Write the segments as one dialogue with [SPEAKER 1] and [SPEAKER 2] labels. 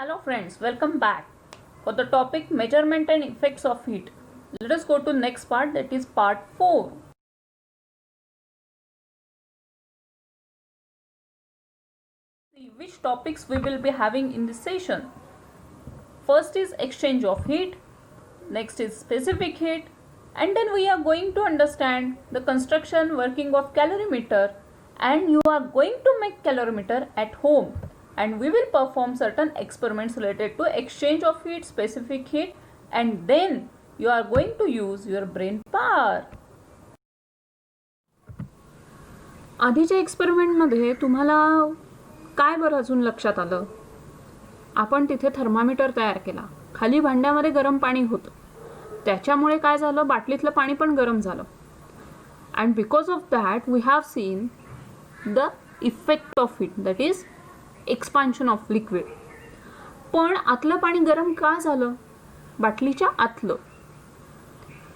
[SPEAKER 1] Hello friends, welcome back for the topic measurement and effects of heat. Let us go to next part, that is part 4. See which topics we will be having in this session. First is exchange of heat, next is specific heat, and then we are going to understand the construction working of calorimeter, and you are going to make calorimeter at home. And we will perform certain experiments related to exchange of heat, specific heat, and then you are going to use your brain power.
[SPEAKER 2] आधीच्या एक्सपेरिमेंटमध्ये तुम्हाला काय बरं अजून लक्षात आलं? आपण तिथे thermometer तयार केला. खाली भांड्यामध्ये गरम पाणी होतं. त्याच्यामुळे काय झालं? बाटलीतलं पाणी पण गरम झालं. And because of that we have seen the effect of it, that is expansion of liquid. पण आतलं पाणी गरम का झालं? बाटलीच्या आतलं.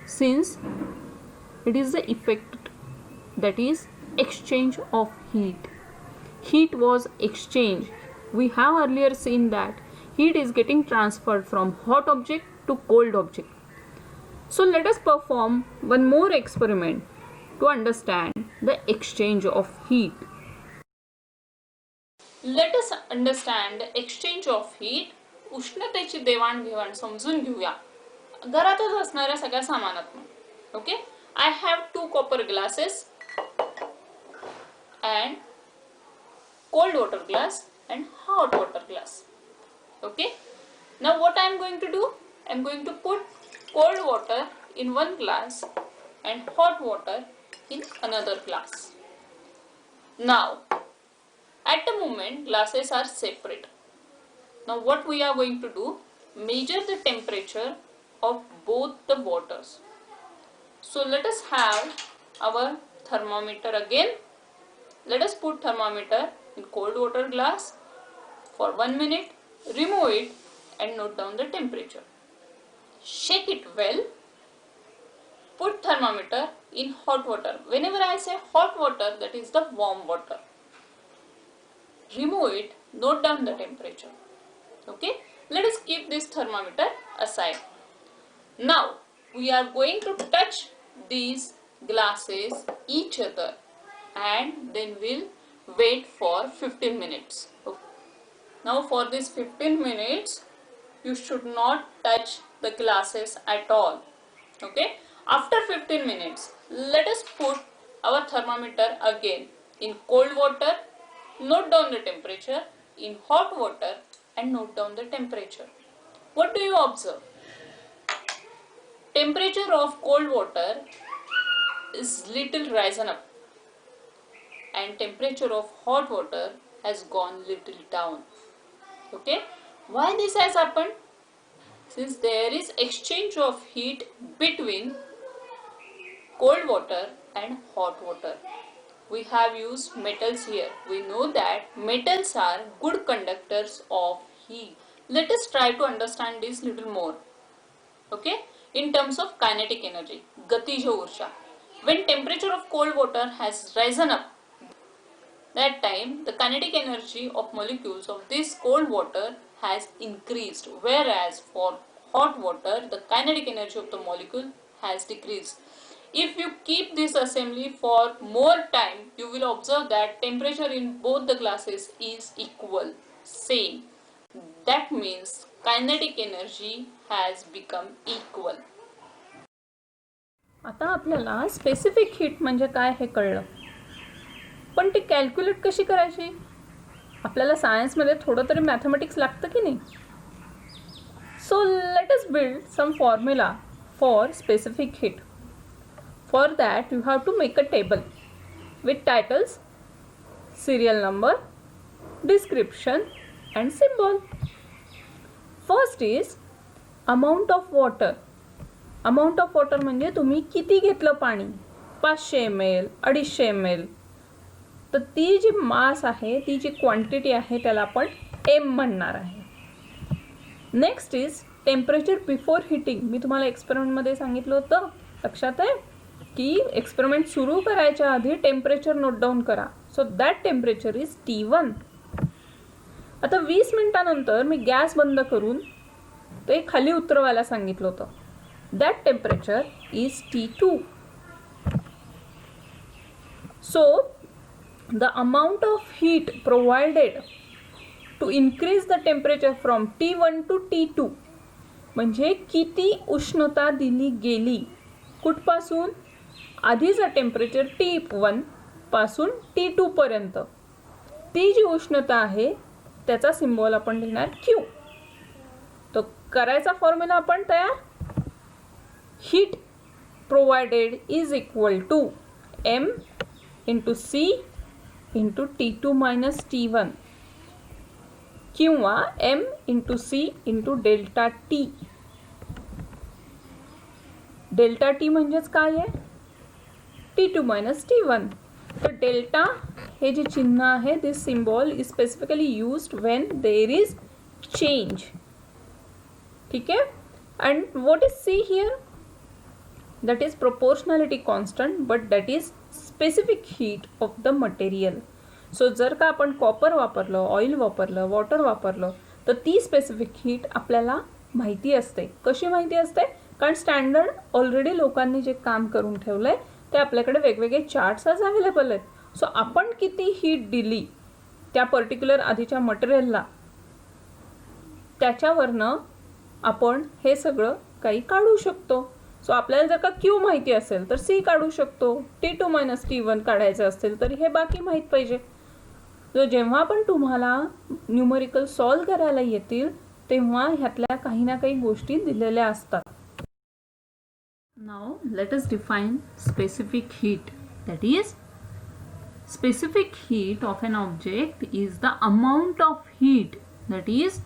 [SPEAKER 2] Since it is the effect, that is exchange of heat. Heat was exchanged. We have earlier seen that heat is getting transferred from hot object to cold object. So let us perform one more experiment to understand the exchange of heat.
[SPEAKER 1] Let us understand the exchange of heat. उष्णतेची देवाणघेवाण समजून घेऊया घरातच असणाऱ्या सगळ्या सामानातून. Okay, I have 2 copper glasses and cold water glass and hot water glass. Okay, now what I am going to do, I am going to put cold water in one glass and hot water in another glass. Now at the moment glasses are separate. Now what we are going to do, measure the temperature of both the waters. So let us have our thermometer again. Let us put thermometer in cold water glass for 1 minute, remove it and note down the temperature. Shake it well. Put thermometer in hot water. Whenever I say hot water, that is the warm water. Remove it, note down the temperature. Okay, let us keep this thermometer aside. Now we are going to touch these glasses each other and then we'll wait for 15 minutes. Now for this 15 minutes you should not touch the glasses at all. Okay, after 15 minutes let us put our thermometer again in cold water, note down the temperature, in hot water and note down the temperature. What do you observe? Temperature of cold water is little risen up and temperature of hot water has gone little down. Okay, why this has happened? Since there is exchange of heat between cold water and hot water. We have used metals here. We know that metals are good conductors of heat. Let us try to understand this little more. Okay, in terms of kinetic energy, gatij urja. When temperature of cold water has risen up, that time the kinetic energy of molecules of this cold water has increased, whereas for hot water the kinetic energy of the molecule has decreased. If you keep this assembly for more time, you will observe that temperature in both the glasses is equal, same. That means kinetic energy has become equal.
[SPEAKER 2] आता आपल्याला specific heat म्हणजे काय हे कळलं. पण ती calculate कशी करायची? आपल्याला सायन्समध्ये थोडं तरी मॅथमॅटिक्स लागतं की नाही? So let us build some formula for specific heat. For that you have to make a table with titles, serial number, description and symbol. First is amount of water. Amount of water म्हणजे तुम्ही किती घेतलं पाणी. 500 ml, 250 ml. तर ती जी मास आहे, ती जी quantity आहे त्याला आपण एम म्हणणार आहे. Next is temperature before heating. मी तुम्हाला एक्सपेरिमेंटमध्ये सांगितलं होतं, लक्षात आहे की एक्सपेरिमेंट सुरू करायच्या आधी टेम्परेचर नोट डाऊन करा. So that temperature is T1. आता 20 मिनिटानंतर मी गॅस बंद करून ते खाली उतरवायला सांगितलं होतं. That temperature is T2. So the amount of heat provided to increase the temperature from T1 to T2 म्हणजे किती उष्णता दिली गेली कुठपासून, आधीचं टेम्परेचर T1 पासून T2 पर्यंत, ती जी उष्णता आहे त्याचा सिम्बॉल आपण लिहिणार Q. तो करायचा फॉर्म्युला आपण तयार. Heat provided is equal to M into C into T2 minus T1 किंवा M into C into delta T. Delta T म्हणजेच काय आहे, T2 मायनस T1. तर डेल्टा हे जे चिन्ह आहे, this symbol is specifically used when there is change. ठीक आहे. And what is C here, that is proportionality constant, but that is specific heat of the material. So जर का आपण कॉपर वापरलं, ऑइल वापरलं, वॉटर वापरलं, तर ती स्पेसिफिक हीट आपल्याला माहिती असते. कशी माहिती असते, कारण स्टँडर्ड ऑलरेडी लोकांनी जे काम करून ठेवलं आहे ते आपल्याकडे वेगवेगळे चार्ट्स आज अवेलेबल आहेत. सो आपण किती हीट दिली त्या पर्टिक्युलर आधीच्या मटेरियलला, त्याच्यावरनं आपण हे सगळं काही काढू शकतो. सो आपल्याला जर का Q माहिती असेल तर C काढू शकतो. T2 मायनस T1 काढायचं असेल तर हे बाकी माहीत पाहिजे. सो जेव्हा पण तुम्हाला न्यूमरिकल सॉल्व करायला येतील तेव्हा ह्यातल्या काही ना काही गोष्टी दिलेल्या असतात. Now let us define specific heat. That is specific heat of an object is the amount of heat, that is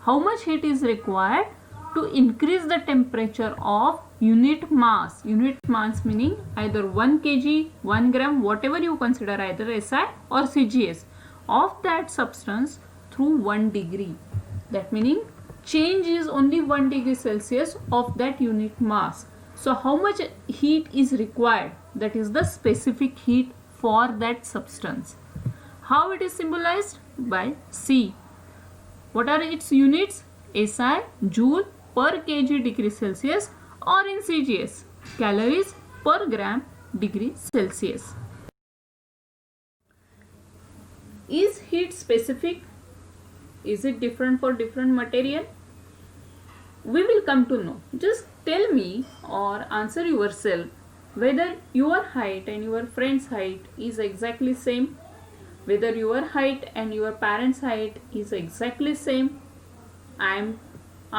[SPEAKER 2] how much heat is required to increase the temperature of unit mass. Unit mass meaning either 1 kg, 1 gram, whatever you consider, either SI or CGS, of that substance through 1 degree. That meaning change is only 1 degree Celsius of that unit mass. So how much heat is required, that is the specific heat for that substance. How it is symbolized? By C. What are its units? SI, joule per kg degree Celsius, or in CGS, calories per gram degree Celsius. Is heat specific? Is it different for different material? We will come to know. Just tell me or answer yourself whether your height and your friend's height is exactly same, whether your height and your parents' height is exactly same. I am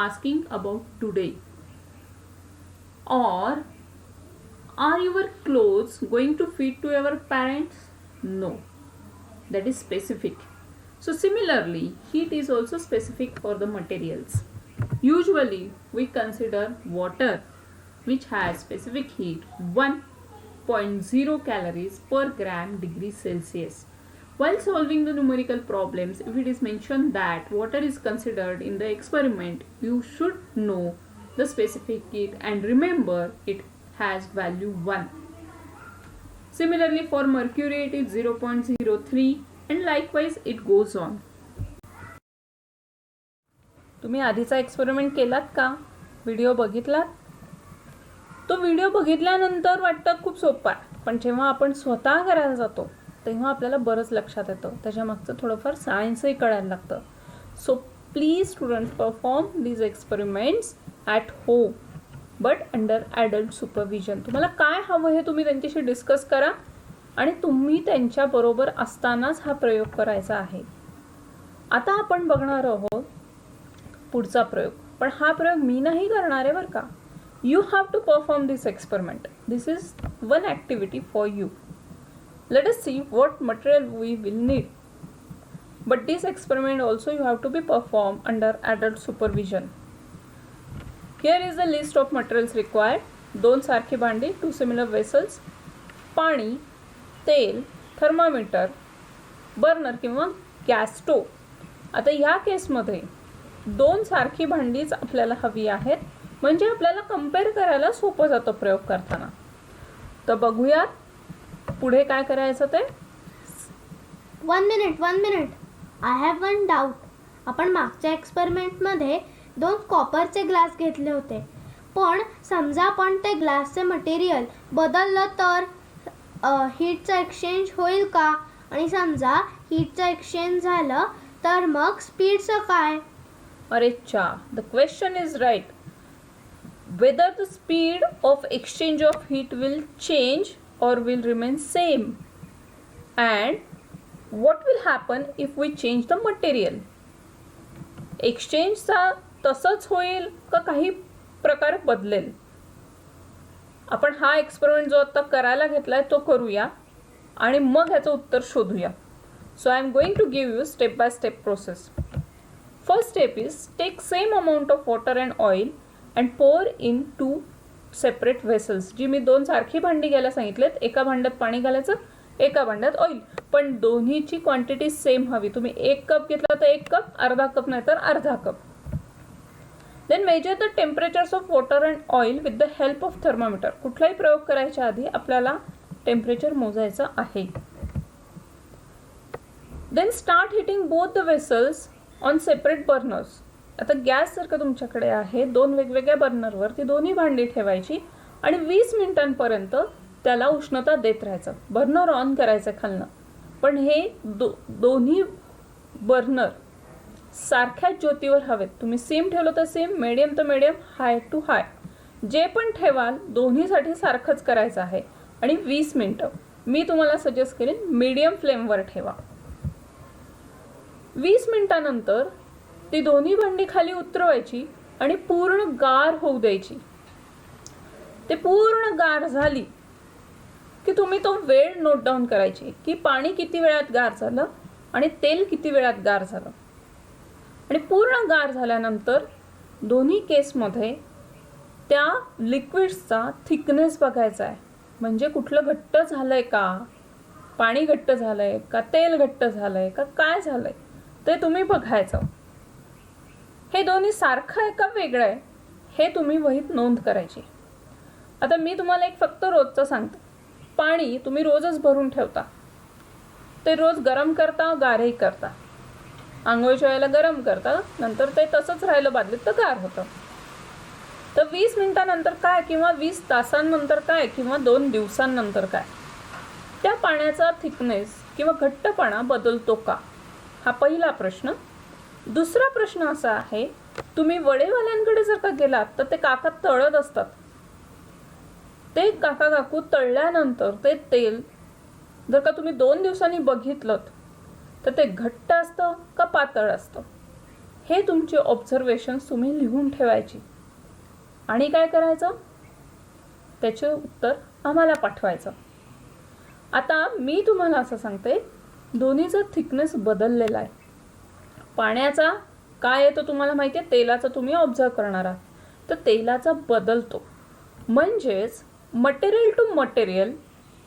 [SPEAKER 2] asking about today. Or are your clothes going to fit to your parents? No, that is specific. So similarly, heat is also specific for the materials. Usually we consider water, which has specific heat 1.0 calories per gram degree Celsius. While solving the numerical problems, if it is mentioned that water is considered in the experiment, you should know the specific heat and remember it has value 1. Similarly for mercury it is 0.03 and likewise it goes on. तुम्ही आधीचा experiment केलात का? Video बघितलात? तो video बघितल्यानंतर वाटतं खूप सोपं आहे, पण जेव्हा आपण स्वतः करायला जातो तेव्हा आपल्याला बरंच लक्षात येतं, त्याच्यामागचं थोडंफार सायन्सही कळायला लागतं. So please students perform these experiments at home but under adult supervision. तुम्हाला काय हवं हे तुम्ही त्यांच्याशी डिस्कस करा आणि तुम्ही त्यांच्याबरोबर असतानाच हा प्रयोग करायचा आहे. आता आपण बघणार आहोत पुढचा प्रयोग, पण हा प्रयोग मी नाही करणार आहे बरं का. You have to perform this experiment. This is one activity for you. Let us see what material we will need. But this experiment also you have to be performed under adult supervision. Here is the list of materials required. 2 सारखी भांडी, 2 similar vessels, पाणी, तेल, thermometer, burner किंवा gas stove. आता या केसमध्ये 2 सारखी भांडीच आपल्याला हवी आहेत, म्हणजे आपल्याला कंपेअर करायला सोपं जातं प्रयोग करताना. तर बघूयात पुढे काय करायचं ते.
[SPEAKER 3] One minute. I have one doubt. आपण मागच्या एक्सपेरिमेंटमध्ये 2 कॉपरचे ग्लास घेतले होते, पण समजा आपण ते ग्लासचे मटेरियल बदललं तर हीटचं एक्सचेंज होईल का? आणि समजा हीटचं एक्सचेंज झालं तर मग स्पीडचं काय?
[SPEAKER 2] अरे चा, the question is right. Whether the speed of exchange of heat will change or will remain same, and what will happen if we change the material. एक्सचेंजचा तसंच होईल का काही प्रकारे बदलेल? आपण हा एक्सपेरिमेंट जो आता करायला घेतलाय तो करूया आणि मग ह्याचं उत्तर शोधूया. So I am going to give you step by step process. First step is take same amount of water and oil and pour in 2 separate vessels. जी मी 2 सारखी भांडी घ्यायला सांगितलेत, एका भांड्यात पाणी घालायचं, एका भांड्यात ऑइल, पण दोन्हीची क्वांटिटी सेम हवी. तुम्ही 1 कप घेतला तर 1 कप, अर्धा कप नाही तर अर्धा cup. Then measure the temperatures of water and oil with the help of thermometer. कुठलाही प्रयोग करायच्या आधी आपल्याला टेम्परेचर मोजायचं आहे. Then start heating both the vessels on separate burners. आता गॅस जर का तुमच्याकडे आहे, 2 वेगवेगळ्या बर्नरवर ती दोन्ही भांडी ठेवायची आणि 20 मिनिटांपर्यंत त्याला उष्णता देत राहायचं. बर्नर ऑन करायचं खालनं, पण हे दोन्ही बर्नर सारख्याच ज्योतीवर हवेत. तुम्ही सेम ठेवलं तर सेम, मिडियम तर मिडियम, हाय टू हाय, जे पण ठेवाल दोन्हीसाठी सारखंच करायचं आहे. आणि 20 मिनटं मी तुम्हाला सजेस्ट करेन मीडियम फ्लेमवर ठेवा. 20 मिनिटानंतर ती दोन्ही भांडी खाली उतरवायची आणि पूर्ण गार होऊ द्यायची. ते पूर्ण गार झाली की तुम्ही तो वेळ नोट डाऊन करायची की पाणी किती वेळात गार झालं आणि तेल किती वेळात गार झालं. आणि पूर्ण गार झाल्यानंतर दोन्ही केसमध्ये त्या लिक्विड्सचा थिकनेस बघायचा आहे. म्हणजे कुठलं घट्ट झालं आहे का, पाणी घट्ट झालं आहे का, तेल घट्ट झालं आहे का, काय झालं आहे ते तुम्ही बघायचं. हे दोन्ही सारखं आहे का वेगळं आहे हे तुम्ही वहीत नोंद करायची. आता मी तुम्हाला एक फक्त रोजचं सांगते. पाणी तुम्ही रोजच भरून ठेवता, ते रोज गरम करता, गारही करता. आंघोळीच्या वेळेला गरम करता, नंतर ते तसंच राहिलं बादलीत तर गार होतं. तर 20 मिनिटानंतर काय, किंवा 20 तासांनंतर काय, किंवा 2 दिवसांनंतर काय, त्या पाण्याचा थिकनेस किंवा घट्टपणा बदलतो का, हा पहिला प्रश्न. दुसरा प्रश्न असा आहे, तुम्ही वडेवाल्यांकडे जर का गेलात तर ते काका तळत असतात. ते काका काकू तळल्यानंतर ते तेल जर का तुम्ही 2 दिवसांनी बघितलं तर ते घट्ट असतं का पातळ असतं, हे तुमचे ऑब्झर्वेशन्स तुम्ही लिहून ठेवायची. आणि काय करायचं, त्याचे उत्तर आम्हाला पाठवायचं. आता मी तुम्हाला असं सांगते, दोन्हीचा थिकनेस बदललेला आहे. पाण्याचा काय आहे तो तुम्हाला माहिती आहे, तेलाचा तुम्ही ऑब्झर्व करणार आहात, तर तेलाचा बदलतो. म्हणजेच मटेरियल टू मटेरियल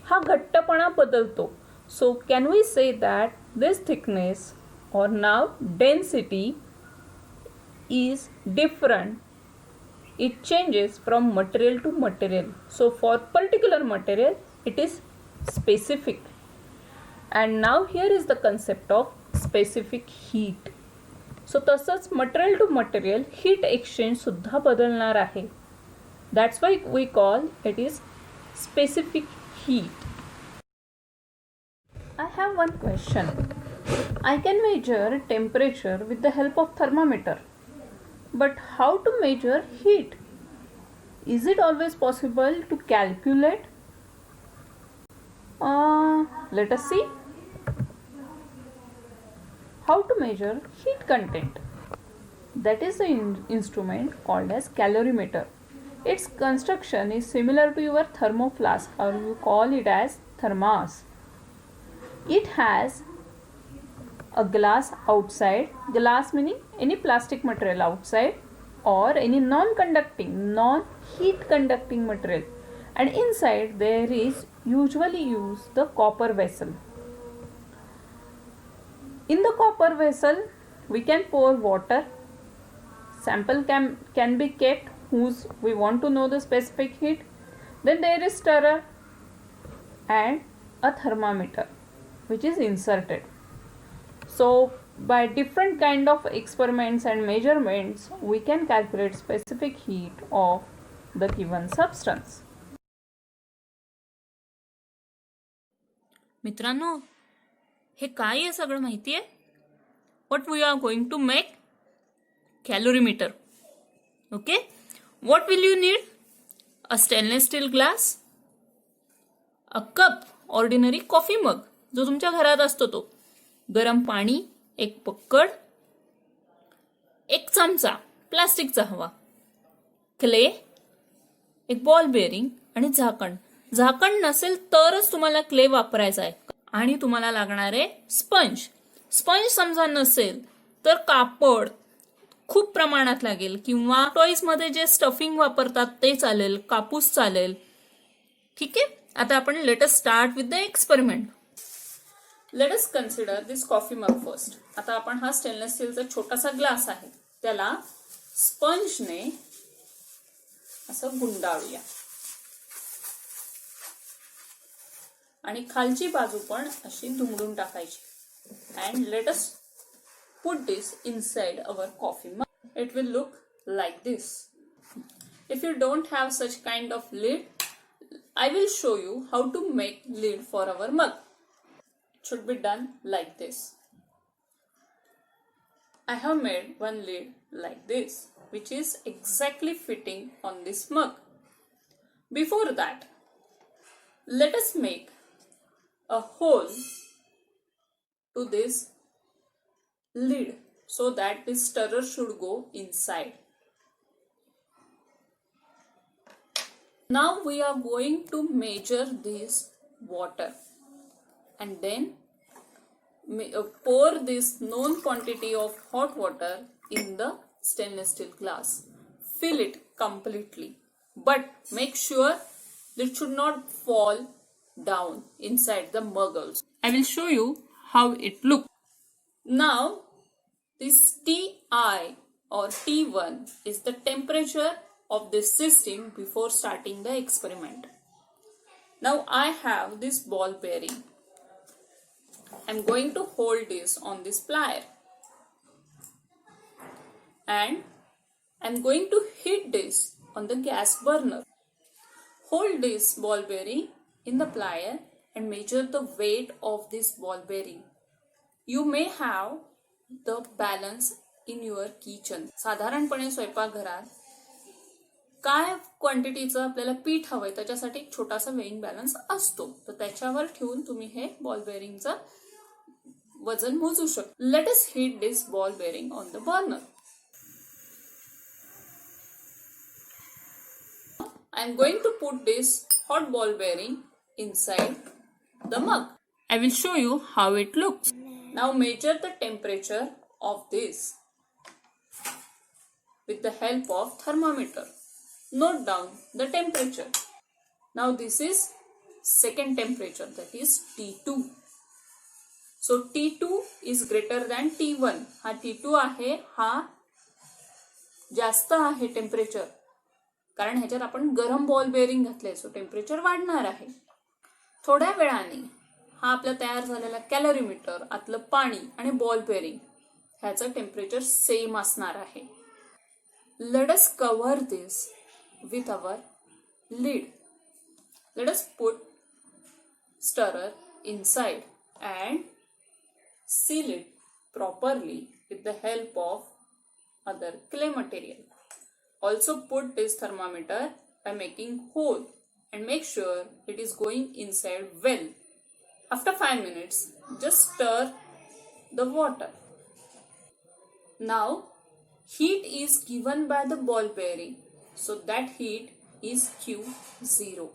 [SPEAKER 2] हा घट्टपणा बदलतो. So can we say that this thickness or now density is different. It changes from material to material. So for particular material it is specific. And now here is the concept of specific heat. So तसंच material to material heat exchange सुद्धा बदलणार आहे. That's why we call it is specific heat. I have one question. I can measure temperature with the help of thermometer. But how to measure heat? Is it always possible to calculate? Let us see. How to measure heat content? That is the instrument called as calorimeter. Its construction is similar to your thermoflask, or you call it as thermos. It has a glass outside, glass meaning any plastic material outside, or any non-conducting, non-heat conducting material, and inside there is usually use the copper vessel. In the copper vessel we can pour water. Sample can be kept whose we want to know the specific heat. Then there is stirrer and a thermometer which is inserted. So by different kind of experiments and measurements, we can calculate specific heat of the given substance.
[SPEAKER 1] मित्रांनो, हे काय आहे सगळं माहिती आहे? What we are going to make? Calorimeter. Okay? What will you need? A stainless steel glass, a cup, ordinary coffee mug, जो तुमच्या घरात असतो तो, गरम पाणी, एक पक्कड, एक चमचा प्लास्टिकचा हवा, क्ले, एक बॉल बेअरिंग आणि झाकण. झाकण नसेल तरच तुम्हाला क्ले वापरायचा आहे. आणि तुम्हाला लागणारे स्पंज. स्पंज समजा नसेल तर कापड खूप प्रमाणात लागेल, किंवा टॉईज मध्ये जे स्टफिंग वापरतात ते चालेल, कापूस चालेल. ठीक आहे, आता आपण let us start with the experiment. Let us consider this coffee mug first. आता आपण हा स्टेनलेस स्टीलचा छोटासा ग्लास आहे, त्याला स्पंजने असं गुंडाळूया आणि खालची बाजू पण अशी दुमडून टाकायची. And let us put this inside our coffee mug. It will look like this. If you don't have such kind of lid, I will show you how to make lid for our mug. It should be done like this. I have made one lid like this, which is exactly fitting on this mug. Before that, let us make a hole to this lid so that the stirrer should go inside. Now we are going to measure this water and then pour this known quantity of hot water in the stainless steel glass. Fill it completely, but make sure it should not fall down inside the mug also. I will show you how it looks. Now, this Ti or T1 is the temperature of this system before starting the experiment. Now I have this ball bearing. I'm going to hold this on this plier. And I'm going to heat this on the gas burner. Hold this ball bearing in the plier and measure the weight of this ball bearing. You may have the balance in your kitchen. साधारणपणे स्वयंपाकघरात काय क्वांटिटीचं आपल्याला पीठ हवंय त्याच्यासाठी एक छोटासा weighing balance असतो, तर त्याच्यावर ठेवून तुम्ही हे बॉल बेअरिंगचं वजन मोजू शकता. Let us heat this ball bearing on the burner. I am going to put this hot ball bearing inside the mug. I will show you how it looks. Now measure the temperature of this with the help of thermometer. Note down the temperature. Now this is second temperature, that is T2. So T2 is greater than T1. हा T2 आहे, हा जास्त आहे temperature, कारण ह्याच्यात आपण गरम ball bearing घातले, सो टेम्परेचर वाढणार आहे. थोड्या वेळाने हा आपला तयार झालेला कॅलरीमीटर, आतलं पाणी आणि बॉल बेअरिंग ह्याचं टेम्परेचर सेम असणार आहे. Let us cover this with our lid. Let us put stirrer inside and seal it properly with the help of other clay material. Also put this thermometer by making hole and make sure it is going inside well. After 5 minutes, just stir the water. Now, heat is given by the ball bearing, so that heat is Q0.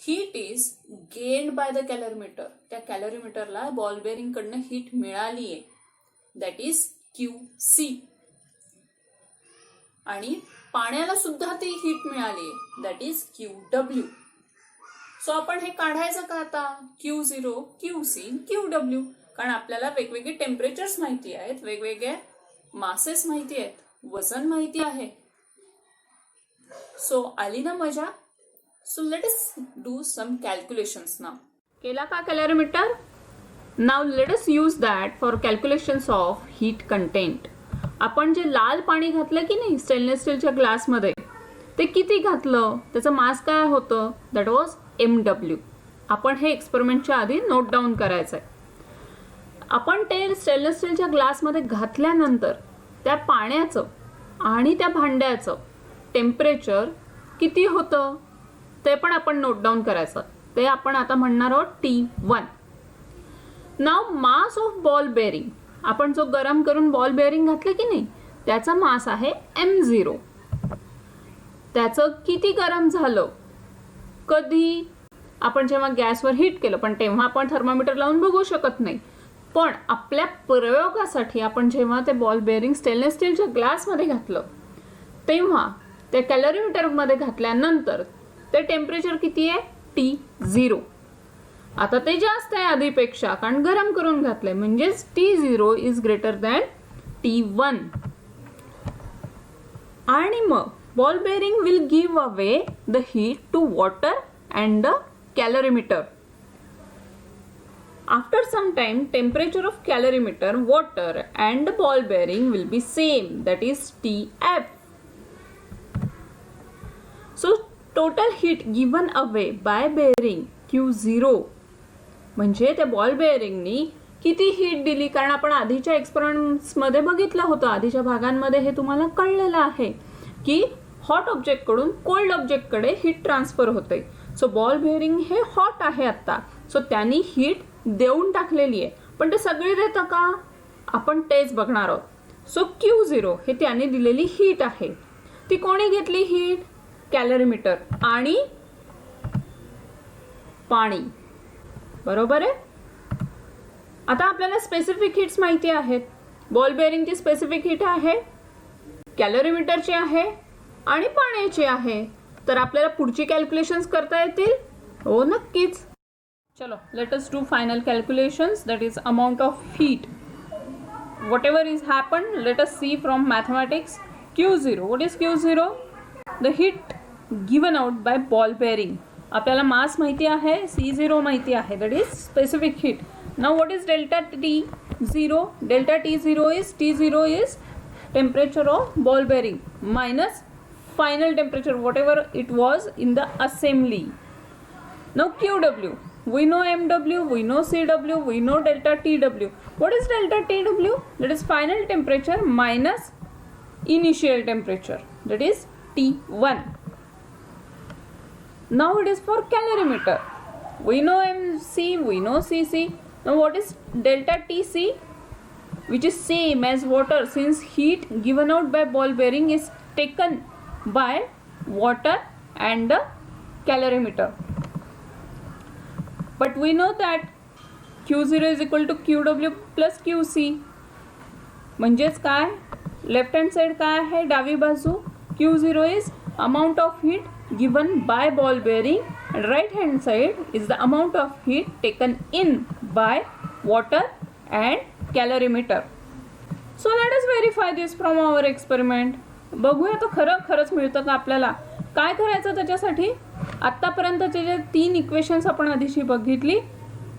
[SPEAKER 1] Heat is gained by the calorimeter. त्या कॅलरीमीटरला ball bearing कडनं heat मिळाली आहे, that is QC. आणि पाण्याला सुद्धा ती heat मिळाली आहे, दॅट इज QW. सो आपण हे काढायचं का आता, Q0, QC, QW, कारण आपल्याला वेगवेगळे टेम्परेचर्स माहिती आहेत, वेगवेगळे मासेस माहिती आहेत, वजन माहिती आहे. सो आली ना मजा. So let us do some calculations now.
[SPEAKER 2] केला का calorimeter? Now let us use that for calculations of heat content. आपण जे लाल पाणी घातलं की नाही स्टेनलेस स्टीलच्या ग्लासमध्ये, ते किती घातलं, त्याचं मास काय होतं, दॅट वॉज MW. आपण हे एक्सपेरिमेंटच्या आधी नोट डाऊन करायचं आहे. आपण ते स्टेनलेस स्टीलच्या ग्लासमध्ये घातल्यानंतर त्या पाण्याचं आणि त्या भांड्याचं टेम्परेचर किती होतं ते पण आपण नोट डाऊन करायचं. ते आपण आता म्हणणार आहोत T1. Now mass of ball bearing. आपण जो गरम करून बॉल बेअरिंग घातलं की नाही त्याचा मास आहे M0. त्याचं किती गरम झालं, कधी, आपण जेव्हा गॅसवर हीट केलं, पण तेव्हा आपण थर्मामीटर लावून बघू शकत नाही. पण आपल्या प्रयोगासाठी आपण जेव्हा ते बॉल बेअरिंग स्टेनलेस स्टीलच्या ग्लासमध्ये घातलं तेव्हा ते कॅलरीमीटरमध्ये घातल्यानंतर ते टेम्परेचर किती आहे, T0. आता ते जास्त आहे आधीपेक्षा, कारण गरम करून घातलंय, म्हणजेच T0 is greater than T1. आणि मग ball bearing will give away the heat to water and the calorimeter. After some time, temperature of calorimeter, water and ball bearing will be same, that is TF. So total heat given away by bearing Q0. म्हणजे त्या ball बेअरिंगनी किती heat दिली, कारण आपण आधीच्या एक्सपेरिमेंट्समध्ये बघितलं होतं, आधीच्या भागांमध्ये हे तुम्हाला कळलेलं आहे की हॉट ऑब्जेक्टकडून कोल्ड ऑब्जेक्टकडे हीट ट्रान्सफर होते. सो बॉल बेअरिंग हे हॉट आहे आता, सो त्यांनी हीट देऊन टाकलेली आहे. पण ते सगळे देतं का, आपण तेच बघणार आहोत. सो Q0 हे त्याने दिलेली हीट आहे. ती कोणी घेतली हीट, कॅलरीमीटर आणि पाणी, बरोबर आहे. आता आपल्याला स्पेसिफिक हीट्स माहिती आहेत. बॉल बेअरिंगची स्पेसिफिक हीट आहे, कॅलरीमीटरची आहे आणि पाण्याची आहे. तर आपल्याला पुढची कॅल्क्युलेशन्स करता येतील. हो, नक्कीच. चलो, let us do final calculations, that is amount of heat. Whatever is happened, let us see from mathematics. Q0, what is Q0? The heat given out by ball bearing. आपल्याला मास माहिती आहे, C0 माहिती आहे, that is specific heat. Now what is delta T0? Delta T0 is temperature of ball bearing minus final temperature whatever it was in the assembly. Now QW. We know MW, we know CW, we know delta TW. What is delta TW? That is final temperature minus initial temperature. That is T1. Now it is for calorimeter. We know MC, we know CC. Now what is delta TC? Which is same as water, since heat given out by ball bearing is taken by water and the calorimeter. But we know that Q0 is equal to QW plus QC. म्हणजेच काय, left hand side काय आहे, डावी बाजू, Q0 is amount of heat given by ball bearing, and right hand side is the amount of heat taken in by water and calorimeter. So let us verify this from our experiment. बघूया तर खरंच मिळतं का आपल्याला. काय करायचं त्याच्यासाठी, आत्तापर्यंतचे जे 3 इक्वेशन्स आपण आधीची बघितली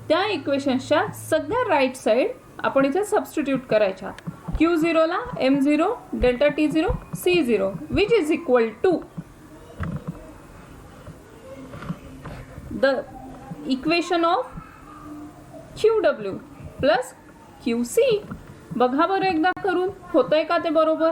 [SPEAKER 2] त्या इक्वेशन्सच्या सगळ्या राईट साईड आपण इथे सबस्टिट्यूट करायच्या. Q0 ला M0, delta T0, C0 which is equal to the equation of QW plus QC. बघा बरं एकदा करून, होतंय का ते बरोबर.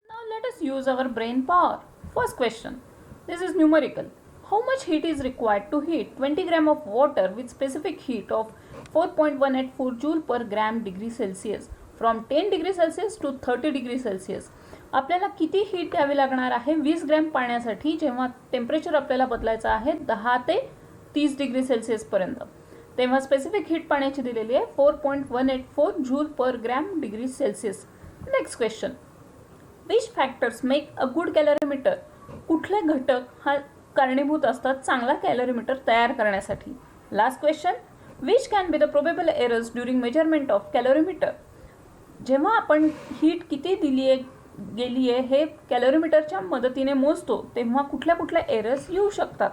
[SPEAKER 2] Now let us use our brain power. First question. This is numerical. How much heat is required to heat 20 gram of water with specific heat of 4.184 joule per gram degree Celsius from 10 degree Celsius to 30 degree Celsius. आपल्याला किती heat द्यावी लागणार आहे 20 gram पाण्यासाठी, जेव्हा temperature आपल्याला बदलायचं आहे 10 ते 30 डिग्री सेल्सिअस पर्यंत. तेव्हा स्पेसिफिक हीट पाण्याची दिलेली आहे 4.184 joule per gram degree Celsius. Next question. Which factors make a good कॅलरीमीटर? कुठले घटक हा कारणीभूत असतात चांगला कॅलरीमीटर तयार करण्यासाठी. Last question. Which can be the probable errors during measurement of कॅलरीमीटर? जेव्हा आपण हीट किती दिली आहे गेली आहे हे कॅलरीमीटरच्या मदतीने मोजतो तेव्हा कुठल्या एरर्स येऊ शकतात.